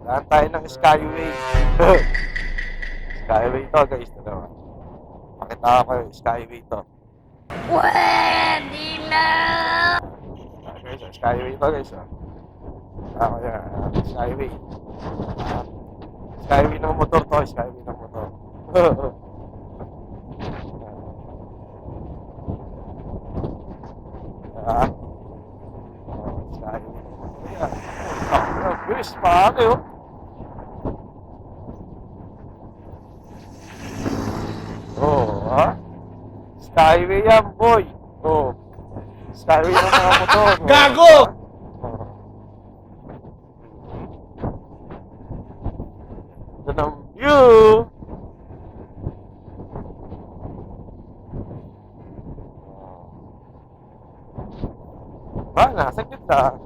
Daan tayo ng Skyway. Skyway to guys. Dalawa. Pakita ko yung Skyway to. Pwede na! Guys, Skyway to guys. Ako yan. Skyway. Skyway ng motor to. Skyway ng motor. Skyway. Ayan. Bilis pa ako yun. Skyway yan, boy. Skyway ng mga motor. Gago! Ito ng view. Nasa gitna.